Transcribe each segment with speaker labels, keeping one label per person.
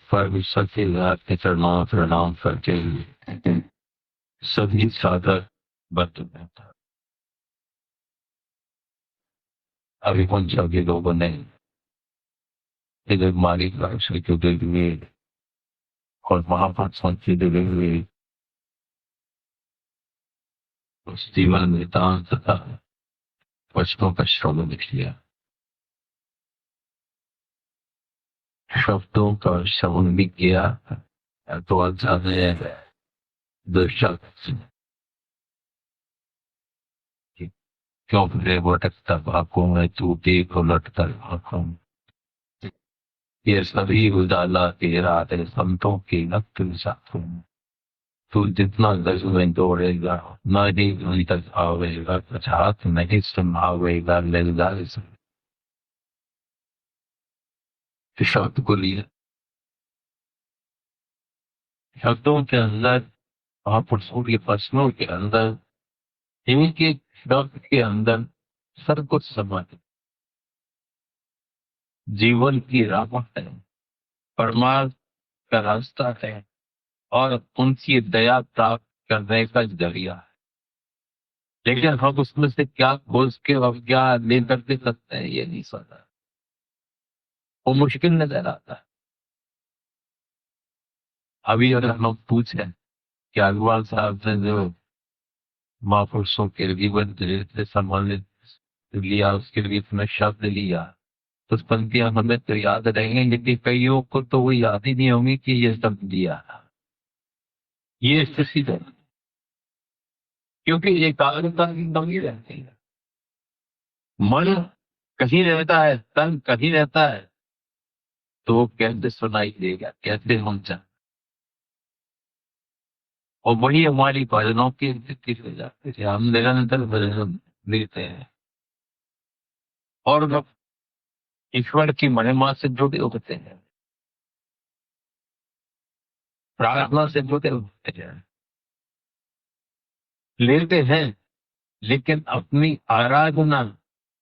Speaker 1: पर सत्यनाथ के चरणों में प्रणाम करते हुए सभी साधक बंद रहता। अभी उन सभी लोगों ने इधर मालिक से जुड़े हुए और महापुरुषों से जुड़े हुए उस जीवन नितान तथा वचनों का श्रवण किया। शब्दों का श्रवण भी किया तो अच्छा है दर्शक क्यों फिरे भटकता भागों में तू देख उलटता आंखों में। ये सभी उजाला तेरा है संतों के नक्त साथों में। तू जितना गज में दौड़ेगा न ही उन तक आवेगा, कुछ हाथ नहीं संभावेगा लेगा। शब्द को लिया शब्दों के अंदर महापुरुषों के प्रश्नों के अंदर इनके शब्द के अंदर सब कुछ समा है। जीवन की राह है, परमार्थ का रास्ता है और उनकी दया प्राप्त करने का जरिया है। लेकिन हम उसमें से क्या खोज के और क्या लेकर के सकते हैं ये नहीं पता। वो मुश्किल नजर आता है। अभी अगर हम पूछें कि अग्रवाल साहब ने जो महापुरुषों के जीवन से संबंधित लिया उसके लिए इतना शब्द लिया, कुछ पंक्तियां हमें तो याद रहेंगी लेकिन कईयों को तो वो याद ही नहीं होंगी कि ये शब्द दिया। ये स्थिति है क्योंकि एकाग्रता की कमी रहती है। मन कहीं रहता है, तन कहीं रहता है, तो वो कैसे सुनाई देगा, कैसे हम जाए। और वही हमारी भजनों की स्थिति हो जाती है। हम निरंतर भजन देते हैं और ईश्वर की महिमा से जुड़े होते हैं, प्रार्थना से जुड़े होते हैं, लेते हैं, लेकिन अपनी आराधना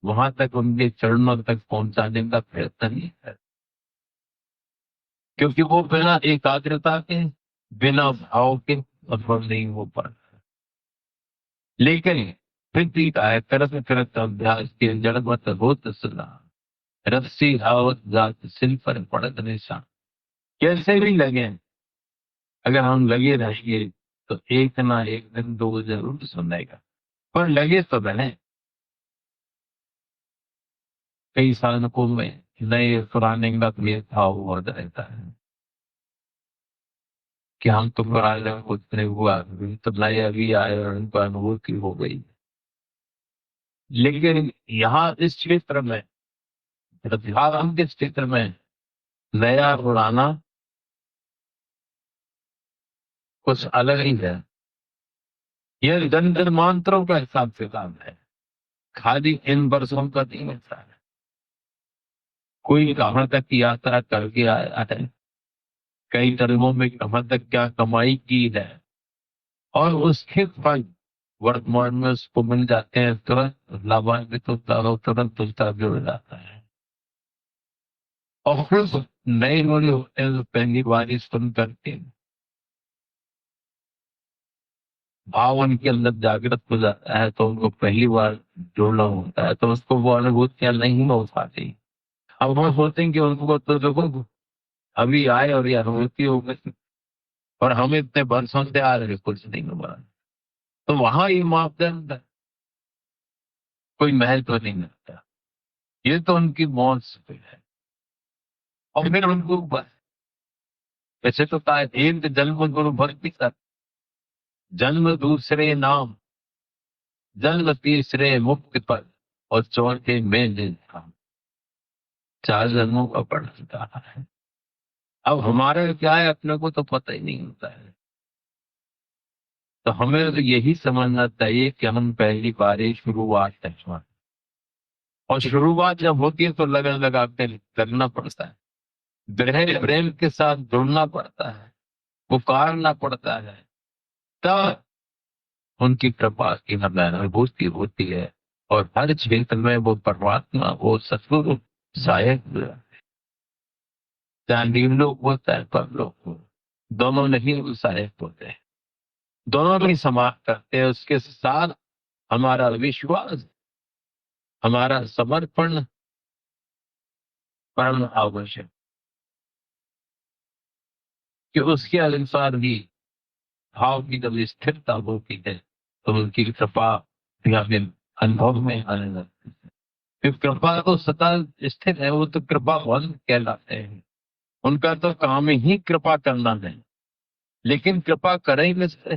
Speaker 1: वहां तक उनके चरणों तक पहुंचाने का प्रयत्न नहीं है क्योंकि वो बिना एकाग्रता के, बिना भाव के सफल नहीं हो पाता। लेकिन पृथ्वी का है करत करत अभ्यास के जड़मत होत सदा, रस्सी आवत जात सिल पर पड़त निशान। कैसे भी लगे, अगर हम लगे रहेंगे तो एक ना एक दिन दो जरूर सुनेगा, पर लगे तो बने। कई साधकों में नए पुराने का भेदभाव हुआ रहता है कि हम तो पुराने कुछ नहीं हुआ, तो नए अभी आए और उनको अनुभूति हो गई। लेकिन यहाँ इस क्षेत्र में, अध्यात्म के क्षेत्र में, नया पुराना कुछ अलग ही है। यह जन जन मंत्रों का हिसाब से काम है, खाली इन वर्षों का नहीं होता है। कोई कहाँ तक की यात्रा करके आया है, कई जन्मों में कहाँ तक क्या कमाई की है, और उसके फल वर्तमान में उसको मिल जाते हैं, तुरंत लाभान्वित होता है, तुरंत उसका जुड़ जाता है। और फिर नए लोग होते हैं तो पहली बार सुन करके भाव उनके अंदर जागृत हो जाता है, तो उनको पहली बार जुड़ना होता है, तो उसको वो अनुभूतियां नहीं हो पाती। अब वो सोचते हैं कि उनको तो देखो अभी आए और ये अनुभूति हो गई और हम इतने वर्षों से आ रहे कुछ नहीं हुआ। तो वहां ये मापदंड कोई महत्व नहीं लगता। ये तो उनकी मौत से है। और फिर उनको वैसे तो कहा एक जन्म गुरु भक्ति कर, जन्म दूसरे नाम, जन्म तीसरे मुक्ति पर, और चौथे में धाम। 4 जन्मों का पढ़ चुका है। अब हमारा क्या है अपने को तो पता ही नहीं होता है। तो हमें तो यही समझना चाहिए कि हम पहली बार ही शुरुआत है, और शुरुआत जब होती है तो लगन लगा के करना पड़ता है, गहरे प्रेम के साथ जुड़ना पड़ता है, पुकारना पड़ता है, तब उनकी कृपा की हमें अनुभूति होती है। और हर क्षेत्र में वो परमात्मा, वो सतगुरु सहायक चाहे नीलोक हो चाहे परलोक हो, दोनों नहीं सहायक होते हैं, दोनों भी समाप्त करते हैं। उसके साथ हमारा विश्वास, हमारा समर्पण परम आवश्यक, कि उसके अनुसार ही भाव की जब स्थिरता होती है तो उनकी कृपा भी हमें अनुभव में आने लगती है। फिर कृपा तो सदा स्थिर है, वो तो कृपावान कहलाते हैं। उनका तो काम ही कृपा करना है, लेकिन कृपा करेंगे से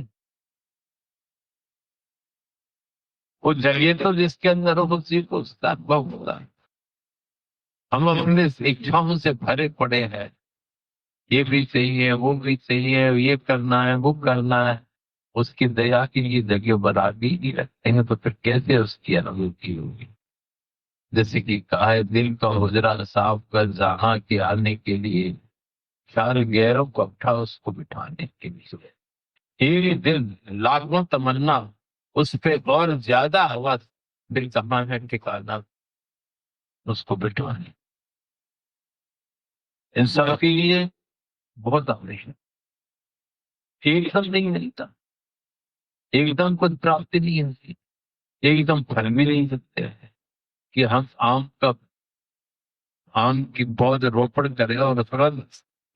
Speaker 1: वो जरिए तो जिसके अंदर हो उसी को उसका अनुभव होता है। हम अपने इच्छाओं से भरे पड़े हैं, ये भी चाहिए वो भी चाहिए, ये करना है वो करना है, उसकी दया की ये जगह बराबरी नहीं रखते हैं तो फिर कैसे उसकी अनुभूति होगी। जैसे कि कहा है, दिल का हुजरा साफ कर जहां के आने के लिए, चार गैरों को उठा उसको बिठाने के लिए। ये दिल लाखों तमन्ना, उस पे और ज्यादा आवाज, दिल कहाँ है ठिकाना उसको बिठाने। इन सब के लिए बहुत आवश्यक, एकदम नहीं मिलता, एकदम कुछ प्राप्ति नहीं होती, एकदम फल भी नहीं सकते हैं कि हम आम की पौध रोपण करें और तुरंत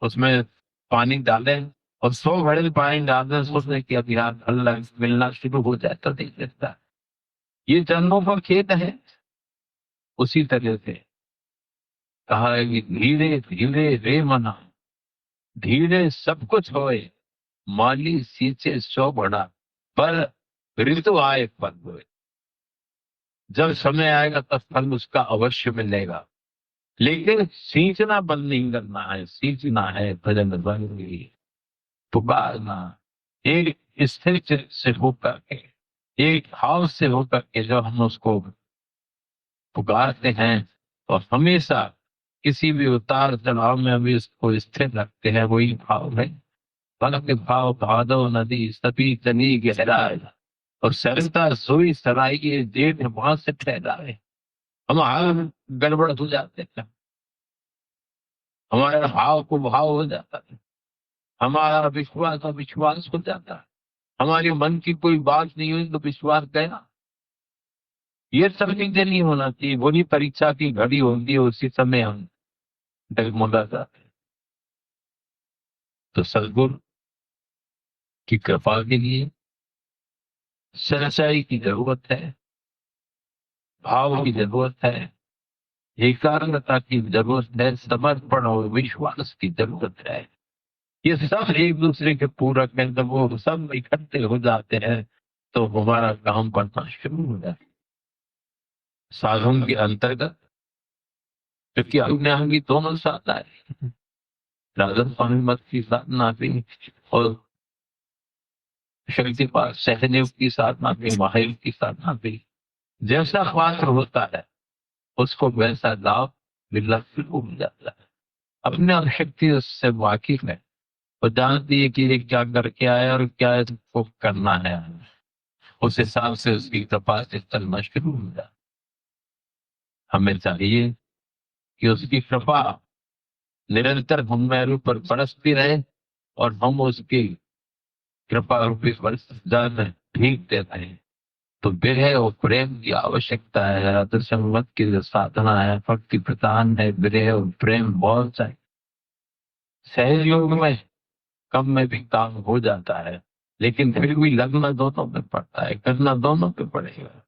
Speaker 1: उसमें पानी डालें और 100 घड़े पानी डाल दें, सोचने की अब यहाँ फल मिलना शुरू हो जाए तो नहीं लगता। ये जन्मों का खेत है। उसी तरह से कहा है कि धीरे धीरे रे मना, धीरे सब कुछ होए, माली सींचे सो बड़ा, पर ऋतु आए फल होए। जब समय आएगा तब फल उसका अवश्य मिलेगा, लेकिन सींचना बंद नहीं करना है, सींचना है भजन बन गई, पुकारना एक स्थिर चित्त से होकर के, एक भाव से होकर के जब हम उसको पुकारते हैं और हमेशा किसी भी उतार चढ़ाव में भी उसको स्थिर रखते हैं, वही भाव है। भक्त भाव भादो नदी सभी तनी गहराए, और सरता सोई सराई ये जेठ वहां से ठहराए। हम हाल गड़बड़ हो जाते हैं, हमारा भाव को भाव हो जाता है, हमारा विश्वास का विश्वास हो जाता है, हमारे मन की कोई बात नहीं हुई तो विश्वास गया। ये सब चीजें नहीं होना चाहिए। वही परीक्षा की घड़ी होती है, उसी समय हम डगमगा जाते हैं। तो सदगुरु की कृपा के लिए सच्चाई की जरूरत है, भाव की जरूरत है, एकाग्रता की जरूरत है, समर्पण और विश्वास की जरूरत है। ये सब एक दूसरे के पूरक हैं, जब वो सब इकट्ठे हो जाते हैं तो हमारा काम बनना शुरू हो जाता है। साधन के अंतर्गत, क्योंकि अपने अंगी दोनों साधना है, राजन स्वामी मत की साधना भी और शक्तिपात सहदेव की साधना भी, महादेव की साधना भी। जैसा पात्र होता है उसको वैसा लाभ मिलना शुरू हो जाता है। अपने आप शक्ति उससे वाकिफ है, वो जानती है कि ये क्या करके आया और क्या इसको करना है, उस हिसाब से उसकी कृपा से चलना शुरू हो जाता। हमें चाहिए कि उसकी कृपा निरंतर हम मेरे ऊपर बरसती रहे और हम उसकी कृपा रूपी वर्षा में भीगते रहे। तो विरह और प्रेम की आवश्यकता है। राधा संगत की जो साधना है, भक्ति प्रदान है, विरह और प्रेम बहुत चाहिए। सहज योग में कम में भी काम हो जाता है, लेकिन फिर भी लगना दोनों पे पड़ता है, करना दोनों पे पड़ेगा।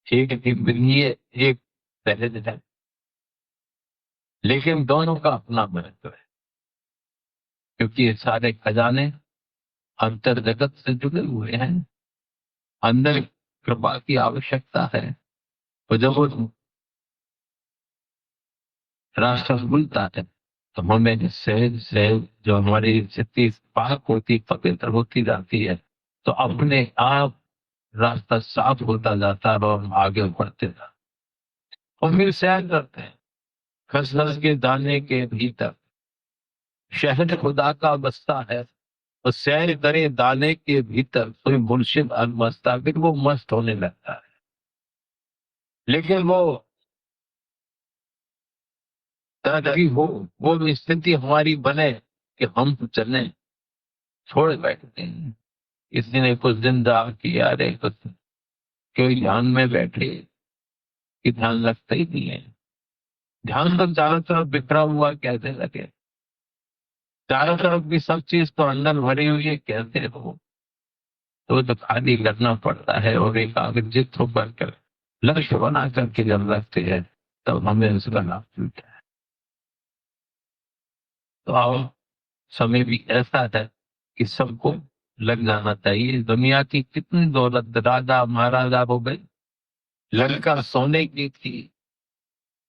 Speaker 1: एक की विधि है, एक सहज है, लेकिन दोनों का अपना महत्व है, क्योंकि ये सारे खजाने अंतर जगत से जुड़े हुए हैं। अंदर कृपा की आवश्यकता है, और जब वो रास्ता खुलता है तो हमें सहज सहज जो हमारी स्थिति पाक होती, पवित्र होती जाती है, तो अपने आप रास्ता साफ होता जाता है और हम आगे बढ़ते जाते हैं। और फिर सैर करते हैं, खसखस के दाने के भीतर शहद खुदा का बसता है, और सैर करे दाने के भीतर कोई मुर्शिद अलमस्ता, फिर वो मस्त होने लगता है। लेकिन वो ताकि वो भी स्थिति हमारी बने कि हम चलें, छोड़ बैठते हैं। किसी ने कुछ दिन दाव किया, अरे कुछ कोई ध्यान में बैठे कि ध्यान लगता ही नहीं है। ध्यान तो चारों तरफ बिखरा हुआ कैसे लगे, चारों तरफ भी सब चीज तो अंदर भरी हुई है, कैसे हो। तो खाली करना पड़ता है और एकाग्रचित्त होकर कर लक्ष्य बना करके जब लगते हैं तब हमें उसका लाभ मिलता है। तो आओ, समय भी ऐसा है कि सबको लग जाना चाहिए। दुनिया की कितनी दौलत, राजा महाराजा हो गए, लंका सोने की थी,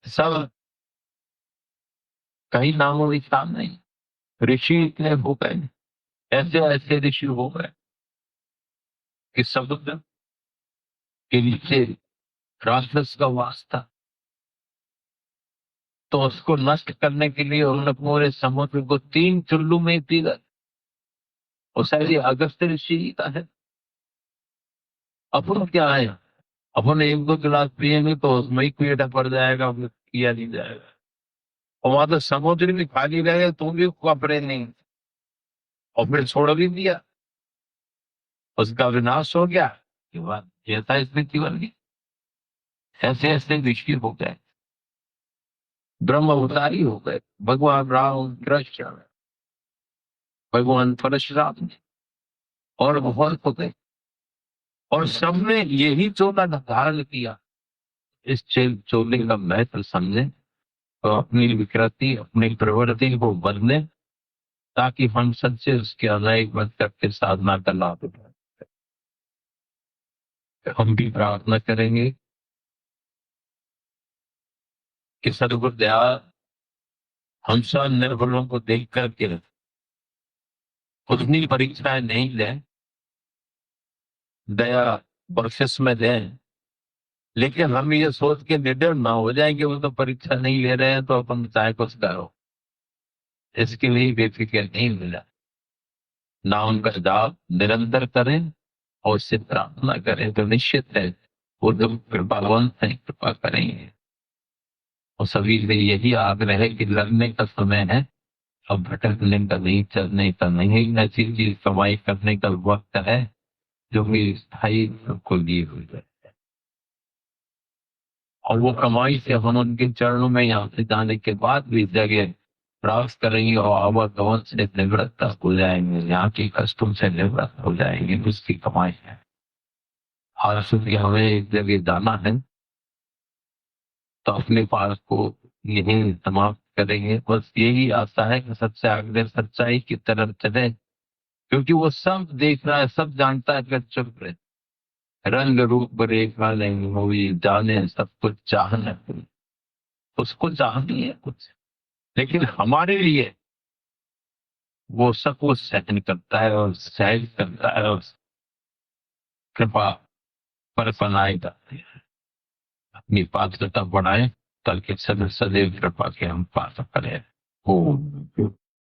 Speaker 1: सब कहीं नामो निशान नहीं। ऋषि इतने हो गए, ऐसे ऐसे ऋषि हो गए कि समुद्र के नीचे राक्षस का वास था, तो उसको नष्ट करने के लिए उन्होंने पूरे समुद्र को 3 चुल्लू में पी गए। और शायद ये अगस्त ऋषि का है। अपन क्या है, अपन 1-2 गिलास पियेंगे तो उसमें ही पेट पड़ जाएगा, फिर किया नहीं जाएगा। और वहां तो समुद्र भी खाली रहे तो भी कपड़े नहीं, और फिर छोड़ भी दिया, उसका विनाश हो गया। के बाद ऐसा स्थिति बन गई। ऐसे ऐसे ऋषि हो गए, ब्रह्म अवतारी हो गए, भगवान राम, कृष्ण, भगवान परशुराम और बहुत हो गए। और सबने यही चोला धारण किया। इस चोले का महत्व समझे तो अपनी विकृति, अपनी प्रवृत्ति को बदले, ताकि हम सच्चे उसके अनायक बन करके साधना का लाभ उठाए। हम भी प्रार्थना करेंगे कि सदगुरुदयाल हम सब निर्बलों को देख करके उतनी परीक्षाएं नहीं लें, दया बख्शिश में दें। लेकिन हम ये सोच के निडर ना हो जाए कि वो तो परीक्षा नहीं ले रहे हैं तो अपन चाहे कुछ करो, इसके लिए बेफिक्र नहीं मिला। नाम का जाप निरंतर करें और उससे प्रार्थना करें तो निश्चित है वो जब कृपावंत है, कृपा करेंगे। और सभी से यही आग्रह है कि लड़ने का समय है, अब भटकने का नहीं, चलने का नहीं। ऐसी चीज कमाई करने का वक्त है जो कि स्थायी सबको लिए हुई है। और वो कमाई से हम उनके चरणों में यहाँ से जाने के बाद भी जगह प्राप्त करेंगे और आवागमन से निवृत्त हो जाएंगे, यहाँ के कष्टों से निवृत्त हो जाएंगे, उसकी कमाई है। आज सुबह हमें एक जगह जाना है तो अपने पास को यही समाप्त करेंगे। बस यही आशा है कि सबसे आगे सच्चाई की तरफ चले, क्योंकि वो सब देख रहा है, सब जानता है, कि चुप रहे। रंग रूप रेखा नहीं हुई जाने, सब कुछ चाहना, उसको चाहनी है कुछ, लेकिन हमारे लिए वो सब कुछ सहन करता है और सहन करता है और कृपा पर बनाए जाती है। अपनी पात्रता बढ़ाए ताकि सदैव सदैव कृपा के हम पात्र करें। ओम।